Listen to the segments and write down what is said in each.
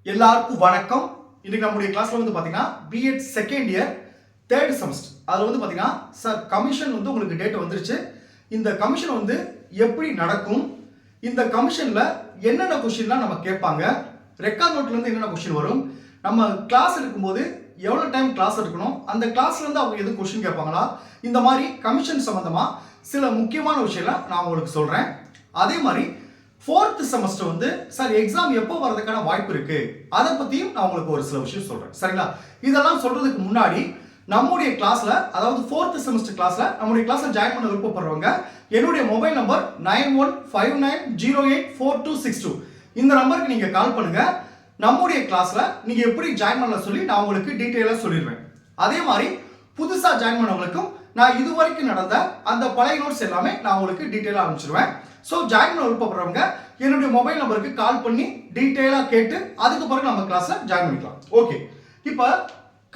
எல்லாருக்கும் வணக்கம். இன்னைக்கு நம்முடைய கிளாஸ்ல வந்து பாத்தீங்கன்னா BEd second year third semester. அதுல வந்து பாத்தீங்கன்னா சார் கமிஷன் வந்து உங்களுக்கு டேட் வந்துருச்சு. இந்த கமிஷன் வந்து எப்படி நடக்கும், இந்த கமிஷன்ல என்னென்ன கொஸ்டின்லாம் நம்ம கேட்பாங்க, ரெக்கார்ட் நோட்ல இருந்து என்னென்ன கொஸ்டின் வரும், நம்ம கிளாஸ் எடுக்கும்போது எவ்வளவு டைம் கிளாஸ் எடுக்கணும், அந்த கிளாஸ்ல இருந்து அவங்க எதுவும் கொஸ்டின் கேட்பாங்களா, இந்த மாதிரி கமிஷன் சம்பந்தமா சில முக்கியமான விஷயம்லாம் நான் உங்களுக்கு சொல்றேன். அதே மாதிரி ஃபோர்த் செமஸ்டர் வந்து சார் எக்ஸாம் எப்போ வரதுக்கான வாய்ப்பு இருக்கு, அதை பத்தியும் நான் உங்களுக்கு ஒரு சில விஷயம் சொல்றேன். சரிங்களா? இதெல்லாம் சொல்றதுக்கு முன்னாடி நம்முடைய கிளாஸ்ல, அதாவது ஃபோர்த் செமஸ்டர் கிளாஸ்ல நம்முடைய கிளாஸ்ல ஜாயின் பண்ண விருப்பப்படுறவங்க என்னுடைய மொபைல் நம்பர் 9159084262 இந்த நம்பருக்கு நீங்க கால் பண்ணுங்க. நம்முடைய கிளாஸ்ல நீங்க எப்படி ஜாயின் பண்ண சொல்லி நான் உங்களுக்கு டீடைலா சொல்லிடுவேன். அதே மாதிரி புதுசா ஜாயின் பண்ணவங்களுக்கும் நான் இதுவரைக்கும் நடந்த அந்த பழைய நோட்ஸ் எல்லாமே நான் உங்களுக்கு டீடைலா அனுப்பிச்சிடுவேன். ஸோ ஜாயின் பண்ண விருப்பப்படுறவங்க என்னுடைய மொபைல் நம்பருக்கு கால் பண்ணி டீட்டெயிலாக கேட்டு அதுக்கு பிறகு நம்ம கிளாஸில் ஜாயின் பண்ணிக்கலாம். ஓகே, இப்போ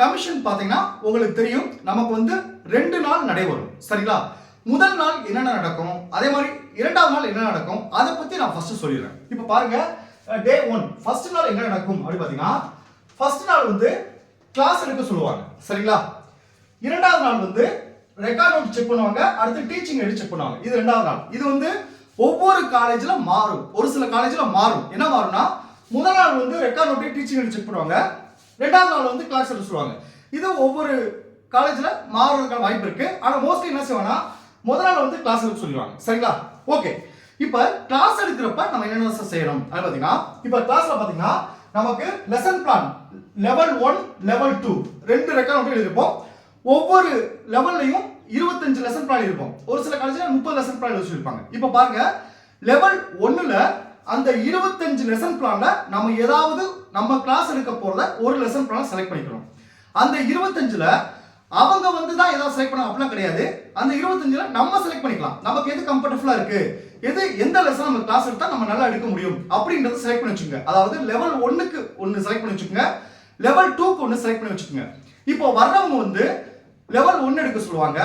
கமிஷன் பார்த்தீங்கன்னா உங்களுக்கு தெரியும், நமக்கு வந்து 2 நாள் நடைபெறும். சரிங்களா? முதல் நாள் என்னென்ன நடக்கும், அதே மாதிரி இரண்டாவது நாள் என்ன நடக்கும், அதை பற்றி நான் ஃபர்ஸ்ட் சொல்லிடுறேன். இப்போ பாருங்க, டே 1 ஃபர்ஸ்ட் நாள் என்ன நடக்கும் அப்படி பார்த்தீங்கன்னா, ஃபர்ஸ்ட் நாள் வந்து கிளாஸ் எடுக்க சொல்லுவாங்க. சரிங்களா? இரண்டாவது நாள் வந்து ரெக்கார்ட் நோட் செக் பண்ணுவாங்க, அடுத்து டீச்சிங் எடுத்து செக் பண்ணுவாங்க. இது ரெண்டாவது நாள். இது வந்து ஒவ்வொரு காலேஜ்ல மாறும், ஒரு சில காலேஜ்ல மாறும். என்ன மாறும்னா, முதல் நாள் வந்து ரெக்கார்ட் நோட் டீச்சிங் எடுத்து செக் பண்ணுவாங்க, ரெண்டாவது நாள் வந்து கிளாஸ் எடுத்து சொல்லுவாங்க. இது ஒவ்வொரு காலேஜ்ல மாறுறதுக்கான வாய்ப்பு இருக்கு. ஆனா மோஸ்ட்லி என்ன செய்வாங்கன்னா முதல் நாள் வந்து கிளாஸ் எடுத்து சொல்லுவாங்க. சரிங்களா? ஓகே, இப்போ கிளாஸ் எடுக்கிறப்ப நம்ம என்னென்ன செய்யணும் அது பார்த்தீங்கன்னா, இப்போ கிளாஸ்ல பார்த்தீங்கன்னா நமக்கு லெசன் பிளான் லெவல் 1 லெவல் 2 ரெண்டு ரெக்கார்ட் நோட் எழுதிருப்போம். ஒவ்வொரு லெவல்லையும் 25 லெசன் பிளான் இருக்கும். ஒரு சில காலேஜ்ல 30 லெசன் பிளான் வச்சிருப்பாங்க. இப்போ பாருங்க, லெவல் 1ல அந்த 25 லெசன் பிளான்ல நம்ம ஏதாவது நம்ம கிளாஸ் எடுக்க போறத ஒரு லெசன் பிளான் செலக்ட் பண்ணிக்கணும். அந்த 25ல அவங்க வந்து தான் ஏதாவது செலக்ட் பண்ண அப்படிலாம் கிடையாது. அந்த 25ல நம்ம செலக்ட் பண்ணிக்கலாம். நமக்கு எது கம்ஃபர்டபுளா இருக்கு, எந்த லெசன் நம்ம கிளாஸ் எடுத்தா நம்ம நல்லா எடுக்க முடியும் அப்படின்றத செலக்ட் பண்ணி வச்சுக்கோங்க. அதாவது லெவல் 1க்கு ஒன்னு செலக்ட் பண்ணி வச்சுக்கோங்க, லெவல் 2க்கு ஒன்னு செலக்ட் பண்ணி வச்சுக்கோங்க. இப்போ வர்றவங்க வந்து லெவல் 1 எடுக்க சொல்லுவாங்க,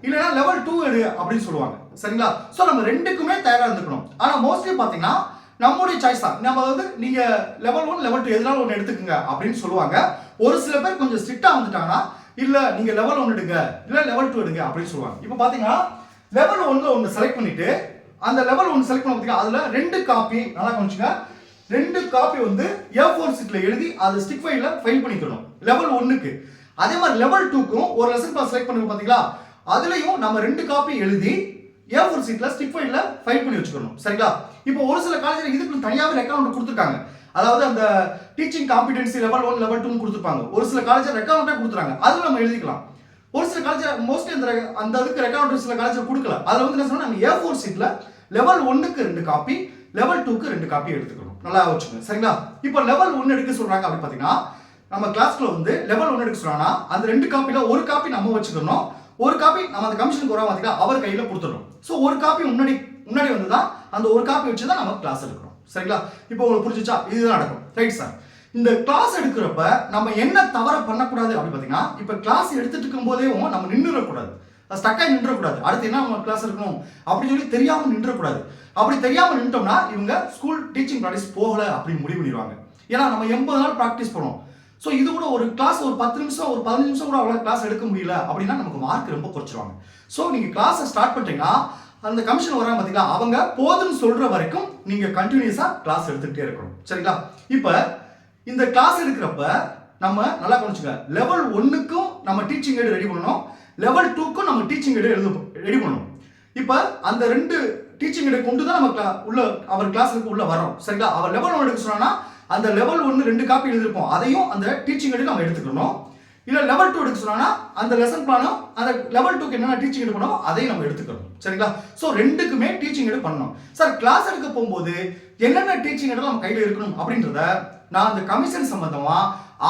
இல்லைன்னா லெவல் 2 எடு அப்படின்னு சொல்லுவாங்க. சரிங்களா? ஸோ நம்ம ரெண்டுக்குமே தயாரா இருந்துக்கணும். ஆனா மோஸ்ட்லி பாத்தீங்கன்னா நம்மளுடைய சாய்ஸ் தான். நம்ம வந்து நீங்க லெவல் 1 லெவல் 2 எதுனாலும் ஒன்று எடுத்துக்கங்க அப்படின்னு சொல்லுவாங்க. ஒரு சில பேர் கொஞ்சம் ஸ்ட்ரிக்டா வந்துட்டாங்கன்னா, இல்ல நீங்க லெவல் 1 எடுங்க, இல்ல லெவல் 2 எடுங்க அப்படின்னு சொல்லுவாங்க. இப்போ பாத்தீங்கன்னா லெவல் 1ல ஒன்று செலக்ட் பண்ணிட்டு, அந்த லெவல் 1 செலக்ட் பண்ண பாத்தீங்கன்னா அதுல 2 காப்பி, நல்லா கவனிச்சுங்க, 2 காப்பி வந்து A4 சீட்ல எழுதி அதை ஸ்டிக் ஃபைல்ல ஃபைல் பண்ணிக்கணும் லெவல் 1க்கு. அதே மாதிரி லெவல் 2க்கும் ஒரு லெசன் கிளாஸ் செலக்ட் பண்ணுங்க பாத்தீங்களா, அதுலயும் நம்ம 2 காப்பி எழுதி A4 சீட்ல ஸ்டிக் ஃபைல்ல ஃபைல் பண்ணி வச்சுக்கணும். சரிங்களா? இப்போ ஒரு சில காலேஜ்ல இதுக்கு தனியாவே ரெக்கார்ட் கொடுத்துருக்காங்க. அதாவது அந்த டீச்சிங் காம்பிடன்சி லெவல் 1 லெவல் 2 கொடுத்துருப்பாங்க. ஒரு சில காலேஜ்ல ரெக்கார்டே கொடுத்துறாங்க, அதுல நம்ம எழுதிக்கலாம். ஒரு சில காலேஜ்ல மோஸ்ட்லி அந்த அதுக்கு ரெக்கார்ட் சில காலேஜ்ல கொடுக்கல. அதுல வந்து என்ன சொன்னா, நம்ம A4 சீட்ல லெவல் 1க்கு 2 காப்பி, லெவல் 2க்கு 2 காப்பி எடுத்துக்கணும். நல்லா வச்சுக்கோங்க. சரிங்களா? இப்போ லெவல் 1 எடுக்க சொல்றாங்க அப்படி பாத்தீங்கன்னா, நம்ம கிளாஸ்ல வந்து லெவல் 1 எடுக்க சொல்றாங்கன்னா அந்த 2 காப்பில ஒரு காப்பி நம்ம வச்சுக்கணும், ஒரு காப்பி நம்ம அந்த கமிஷனுக்கு வர பாத்தீங்கன்னா அவர் கையில கொடுத்துடணும். ஸோ ஒரு காப்பி முன்னாடி வந்து தான் அந்த ஒரு காப்பி வச்சு தான் நம்ம கிளாஸ் எடுக்கிறோம். சரிங்களா? இப்போ உங்களுக்கு புரிஞ்சுச்சா? இதுதான் நடக்கும். Right sir. இந்த கிளாஸ் எடுக்கிறப்ப நம்ம என்ன தவற பண்ணக்கூடாது அப்படி பாத்தீங்கன்னா, இப்போ கிளாஸ் எடுத்துட்டு இருக்கும் போதே நம்ம நின்றுடக்கூடாது, ஸ்டக்காக நின்றக்கூடாது. அடுத்து என்ன நம்ம கிளாஸ் இருக்கணும் அப்படின்னு சொல்லி தெரியாம நின்றக்கூடாது. அப்படி தெரியாம நின்றோம்னா இவங்க ஸ்கூல் டீச்சிங் ப்ராக்டிஸ் போகல அப்படின்னு முடிவு பண்ணிடுவாங்க. ஏன்னா நம்ம 80 நாள் ப்ராக்டிஸ் பண்ணுவோம். ஸோ இது கூட ஒரு கிளாஸ் ஒரு 10 நிமிஷம் ஒரு 15 நிமிஷம் கூட அவ்வளோ கிளாஸ் எடுக்க முடியல அப்படின்னா நமக்கு மார்க் ரொம்ப குறைச்சிருவாங்க. ஸோ நீங்க கிளாஸை ஸ்டார்ட் பண்ணிட்டீங்கன்னா அந்த கமிஷன் வராங்க பார்த்தீங்களா, அவங்க போதுன்னு சொல்ற வரைக்கும் நீங்க கண்டினியூஸா கிளாஸ் எடுத்துக்கிட்டே இருக்கணும். சரிங்களா? இப்போ இந்த கிளாஸ் எடுக்கிறப்ப நம்ம நல்லா கவனிச்சுங்க, லெவல் 1க்கும் நம்ம டீச்சிங் எய்டு ரெடி பண்ணணும், லெவல் 2க்கும் நம்ம டீச்சிங் எய்டு ரெடி பண்ணணும். இப்போ அந்த 2 டீச்சிங் எய்டை கொண்டு தான் நம்ம உள்ள அவர் கிளாஸுக்கு உள்ள வரோம். சரிங்களா? அவர் லெவல் 1 எடுக்க சொன்னா அந்த லெவல் 1 2 காப்பி எழுதிருப்போம், அதையும் அந்த டீச்சிங் எய்டு நம்ம எடுத்துக்கணும். இல்ல லெவல் 2 எடுக்க சொன்னா அந்த லெசன் பிளானும் அந்த லெவல் 2க்கு என்னென்ன டீச்சிங் எய்டு பண்ணோம் அதையும் நம்ம எடுத்துக்கணும். சரிங்களா? ஸோ ரெண்டுக்குமே டீச்சிங் எய்டு பண்ணணும். சார் கிளாஸ் எடுக்க போகும்போது என்னென்ன டீச்சிங் எய்டு நம்ம கையில் இருக்கணும் அப்படின்றத நான் அந்த கமிஷன் சம்பந்தமா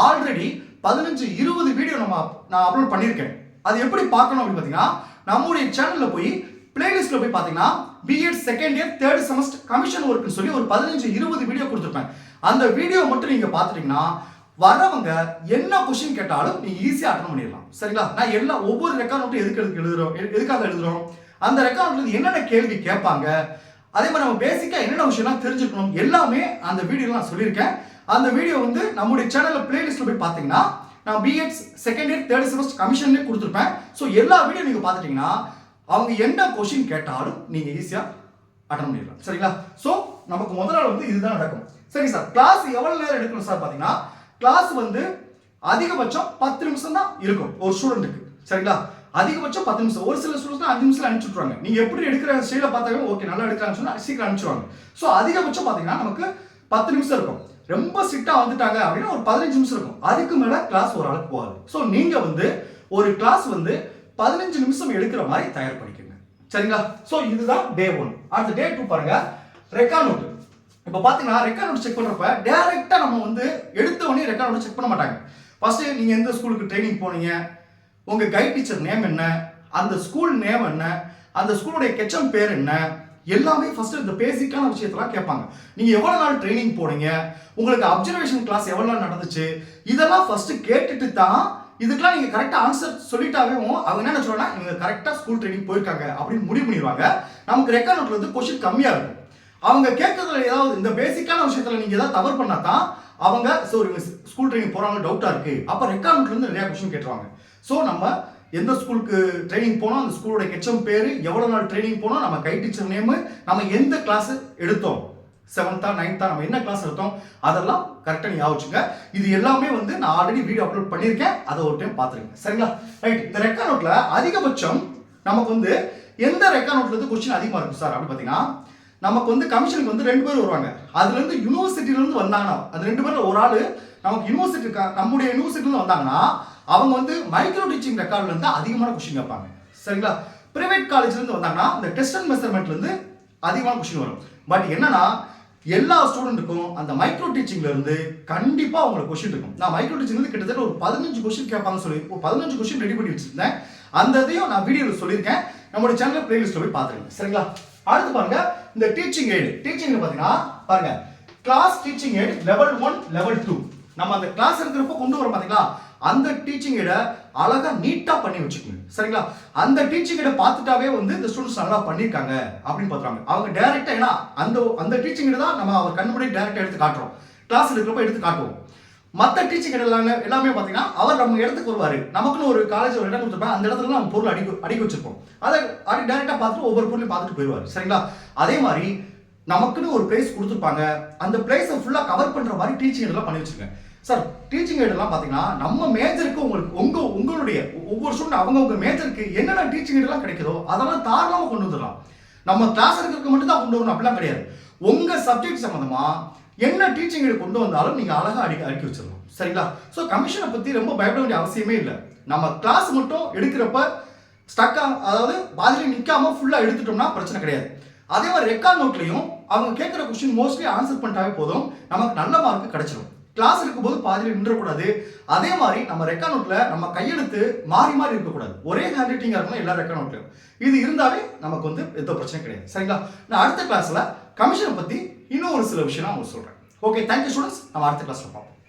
ஆல்ரெடி 15-20 வீடியோ நான் அப்லோட் பண்ணியிருக்கேன். அது எப்படி பார்க்கணும் அப்படின்னு பார்த்தீங்கன்னா, நம்முடைய சேனல்ல போய் பிளேலிஸ்ட்ல போய் பார்த்தீங்கன்னா B Ed second year third semester commission ஒர்க்னு சொல்லி ஒரு 15-20 வீடியோ கொடுத்துருப்பேன். அந்த வீடியோ மட்டும் நீங்க பார்த்துட்டீங்கன்னா வரவங்க என்ன கொஸ்டின் கேட்டாலும் நீங்க ஈஸியா அட்டெண்ட் பண்ணிடலாம். சரிங்களா? நான் ஒவ்வொரு ரெக்கார்ட் நோட்டும் எதுக்காக எழுதுறோம், அந்த ரெக்கார்ட் நோட்ல என்னென்ன கேள்வி கேட்பாங்க, அதே மாதிரி நம்ம பேசிக்கா என்னென்ன விஷயம்லாம் தெரிஞ்சுக்கணும் எல்லாமே அந்த வீடியோல நான் சொல்லியிருக்கேன். அந்த வீடியோ வந்து நம்முடைய சேனல்ல பிளேலிஸ்ட்ல போய் பார்த்தீங்கன்னா நான் B Ed second year third semester கமிஷன்லேயே கொடுத்துருப்பேன். ஸோ எல்லா வீடியோ நீங்கள் பார்த்துட்டீங்கன்னா அவங்க என்ன கொஸ்டின் கேட்டாலும் நீங்கள் ஈஸியாக அட்டன் பண்ணிடலாம். சரிங்களா? ஸோ நமக்கு முதல் நாள் வந்து இதுதான் நடக்கும். சரி சார், கிளாஸ் எவ்வளோ நேரம் எடுக்கணும் சார் பார்த்தீங்கன்னா கிளாஸ் வந்து அதிகபட்சம் 10 நிமிஷம் தான் இருக்கும் ஒரு ஸ்டூடெண்ட்டுக்கு. சரிங்களா? அதிகபட்சம் 10 நிமிஷம். ஒரு சில ஸ்டூடெண்ட்ஸ் 5 நிமிஷம் அனுப்பிச்சுட்ருவாங்க. நீங்கள் எப்படி எடுக்கிற ஸ்டைல பார்த்தாவே ஓகே நல்லா எடுக்கிறான்னு சொன்னால் சீக்கிரம் அனுப்பிச்சுவாங்க. ஸோ அதிகபட்சம் பார்த்தீங்கன்னா நமக்கு 10 நிமிஷம் இருக்கும். ரொம்ப ஸ்ட்ரிக்டாக வந்துட்டாங்க அப்படின்னா ஒரு 15 நிமிஷம் இருக்கும். அதுக்கு மேலே கிளாஸ் ஒரு ஆளுக்கு போகாது. ஸோ நீங்கள் வந்து ஒரு கிளாஸ் வந்து 15 நிமிஷம் எடுக்கிற மாதிரி தயார் பண்ணிக்கோங்க. சரிங்களா? ஸோ இதுதான் டே 1. அடுத்த டே 2 பாருங்க, ரெக்கார்ட் நோட்டு. இப்போ பார்த்தீங்கன்னா ரெக்கார்ட் நோட் செக் பண்ணுறப்ப டேரெக்டாக நம்ம வந்து எடுத்த உடனே ரெக்கார்ட் நோட் செக் பண்ண மாட்டாங்க. ஃபர்ஸ்ட் நீங்கள் எந்த ஸ்கூலுக்கு ட்ரைனிங் போனீங்க, உங்கள் கைட் டீச்சர் நேம் என்ன, அந்த ஸ்கூல் நேம் என்ன, அந்த ஸ்கூலுடைய கெச்சம் பேர் என்ன, எல்லாமே ஃபர்ஸ்ட் இந்த பேசிக்கான விஷயத்தெல்லாம் கேட்பாங்க. நீங்கள் எவ்வளோ நாள் ட்ரைனிங் போனீங்க, உங்களுக்கு அப்சர்வேஷன் கிளாஸ் எவ்வளோ நாள் நடந்துச்சு, இதெல்லாம் ஃபர்ஸ்ட் கேட்டுட்டு தான் இதுக்கெல்லாம் நீங்கள் கரெக்டாக ஆன்சர் சொல்லிட்டாவே அவங்க என்ன சொல்லுவாங்கன்னா இவங்க கரெக்டாக ஸ்கூல் ட்ரைனிங் போயிருக்காங்க அப்படின்னு முடிவு பண்ணிடுவாங்க. நமக்கு ரெக்கார்ட் நோட்டில் வந்து கொஸ்டின் கம்மியாக இருக்கும். அவங்க கேட்கறதுல ஏதாவது இந்த பேசிக்கான விஷயத்தில் நீங்கள் ஏதாவது தவறு பண்ணா தான் அவங்க ஸோ இவங்க ஸ்கூல் ட்ரைனிங் போகிறாங்க டவுட்டாக இருக்குது, அப்போ ரெக்கார்ட் நோட்லேருந்து நிறையா கொஸ்டின் கேட்டுருவாங்க. ஸோ நம்ம எந்த ஸ்கூலுக்கு ட்ரைனிங் போனோம், அந்த ஸ்கூலோட கெச்சம் பேர், எவ்வளோ நாள் ட்ரைனிங் போனோம், நம்ம கை டீச்சர் நேமு, நம்ம எந்த கிளாஸ் எடுத்தோம், 7th 9th நம்ம என்ன கிளாஸ் எடுத்தோம், அதெல்லாம் கரெக்டாக நீங்கள் யோசிச்சுங்க. இது எல்லாமே வந்து நான் ஆல்ரெடி வீடியோ அப்லோட் பண்ணியிருக்கேன், அதை ஒரு டைம் பார்த்துருங்க. சரிங்களா? ரைட். இந்த ரெக்கார்ட் நோட்டில் அதிகபட்சம் நமக்கு வந்து எந்த ரெக்கார்ட் நோட்ல இருந்து கொஸ்டின் அதிகமாக இருக்கும் சார் அப்படின்னு பார்த்தீங்கன்னா நமக்கு வந்து கமிஷனுக்கு வந்து 2 பேர் வருவாங்க. அதுலேருந்து யூனிவர்சிட்டியிலேருந்து வந்தாங்கன்னா அந்த 2 பேரில் ஒரு ஆள் நமக்கு யூனிவர்சிட்டி நம்முடைய யூனிவர்சிட்டிலேருந்து வந்தாங்கன்னா அவங்க வந்து மைக்ரோ டீச்சிங் ரெக்கார்ட்லேருந்து அதிகமான கொஸ்டின் கேட்பாங்க. சரிங்களா? பிரைவேட் காலேஜ்லேருந்து வந்தாங்கன்னா இந்த டெஸ்ட் அண்ட் மெஷர்மெண்ட்லேருந்து அதிகமான கொஸ்டின் வரும். பட் என்னன்னா எல்லா ஸ்டூடெண்ட்டுக்கும் அந்த மைக்ரோ டீச்சிங்லேருந்து கண்டிப்பாக அவங்களுக்கு கொஸ்டின் இருக்கும். நான் மைக்ரோ டீச்சிங்லேருந்து கிட்டத்தட்ட ஒரு 15 கொஸ்டின் கேட்பாங்கன்னு சொல்லி ஒரு 15 கொஸ்டின் ரெடி பண்ணி வச்சிருந்தேன். அந்த இதையும் நான் வீடியோவில் சொல்லியிருக்கேன். நம்மளுடைய சேனல் பிளேலிஸ்ட்டில் போய் பார்த்துருங்க. சரிங்களா? அடுத்து பாருங்க, இந்த டீச்சிங் எய்டு. டீச்சிங் பார்த்தீங்கன்னா பாருங்க, class teaching aid level 1 level 2 நம்ம அந்த கிளாஸ் இருக்கிறப்ப கொண்டு வரோம் பார்த்தீங்களா, அந்த டீச்சிங் எய்டை அழகா நீட்டா பண்ணி வச்சுக்கோங்க. சரிங்களா? அந்த டீச்சிங் எய்டை பார்த்துட்டாவே வந்து இந்த ஸ்டூடெண்ட்ஸ் நல்லா பண்ணியிருக்காங்க அப்படின்னு பார்த்துறாங்க. அவங்க டைரக்டா ஏன்னா அந்த டீச்சிங் எய்டை தான் நம்ம அவர் கண்ணு முன்னாடி டைரக்டா எடுத்து காட்டுறோம், கிளாஸ் எடுக்கிறப்ப எடுத்து காட்டுவோம். மற்ற டீச்சிங் எல்லாமே பார்த்தீங்கன்னா அவர் நம்ம இடத்துக்கு வருவார், நமக்குன்னு ஒரு காலேஜ் ஒரு இடம் கொடுத்துருப்பாங்க, அந்த இடத்துல நம்ம பொருள் அடிக்க வச்சிருப்போம், அதை அப்படி டைரெக்டாக பார்த்துட்டு ஒவ்வொரு பொருளையும் பார்த்துட்டு போயிடுவார். சரிங்களா? அதே மாதிரி நமக்குன்னு ஒரு பிளேஸ் கொடுத்துருப்பாங்க, அந்த பிளேஸை ஃபுல்லாக கவர் பண்ணுற மாதிரி டீச்சிங் எல்லாம் பண்ணி வச்சிருக்கேன். சார் டீச்சிங் எய்டெல்லாம் பார்த்தீங்கன்னா நம்ம மேஜருக்கு உங்களுடைய ஒவ்வொரு ஸ்டூடெண்ட் அவங்க மேஜருக்கு என்னென்ன டீச்சிங் எய்டெல்லாம் கிடைக்குதோ அதெல்லாம் தாராளமாக கொண்டு வந்துடலாம். நம்ம கிளாஸ் எடுக்கிறதுக்கு மட்டும் தான் கொண்டு வரணும் அப்படிலாம் கிடையாது. உங்கள் சப்ஜெக்ட் சம்மந்தமாக என்ன டீச்சிங் எய்டு கொண்டு வந்தாலும் நீங்கள் அழகாக அடுக்கி வச்சிடலாம். சரிங்களா? ஸோ கமிஷனை பற்றி ரொம்ப பயப்பட வேண்டிய அவசியமே இல்லை. நம்ம கிளாஸ் மட்டும் எடுக்கிறப்ப ஸ்டக்காக அதாவது பாதியில் நிற்காமல் ஃபுல்லாக எடுத்துட்டோம்னா பிரச்சனை கிடையாது. அதே மாதிரி ரெக்கார்ட் நோட்லையும் அவங்க கேட்குற கொஸ்டின் மோஸ்ட்லி ஆன்சர் பண்ணிட்டாவே போதும், நமக்கு நல்ல மார்க் கிடைச்சிடும். கிளாஸ் இருக்கும்போது பாதியில் நின்றக்கூடாது. அதே மாதிரி நம்ம ரெக்கார்ட் நோட்ல நம்ம கையெழுத்து மாறி மாறி இருக்கக்கூடாது, ஒரே ஹேண்ட் ரைட்டிங்காக இருக்கணும் எல்லா ரெக்கார்ட் நோட்லையும். இது இருந்தாலே நமக்கு வந்து எந்த பிரச்சனை கிடையாது. சரிங்களா? நான் அடுத்த கிளாஸில் கமிஷனை பற்றி இன்னும் ஒரு சில விஷயம் நான் உங்களுக்கு சொல்கிறேன். Okay, thank you students. நம்ம அடுத்த கிளாஸில் பார்ப்போம்.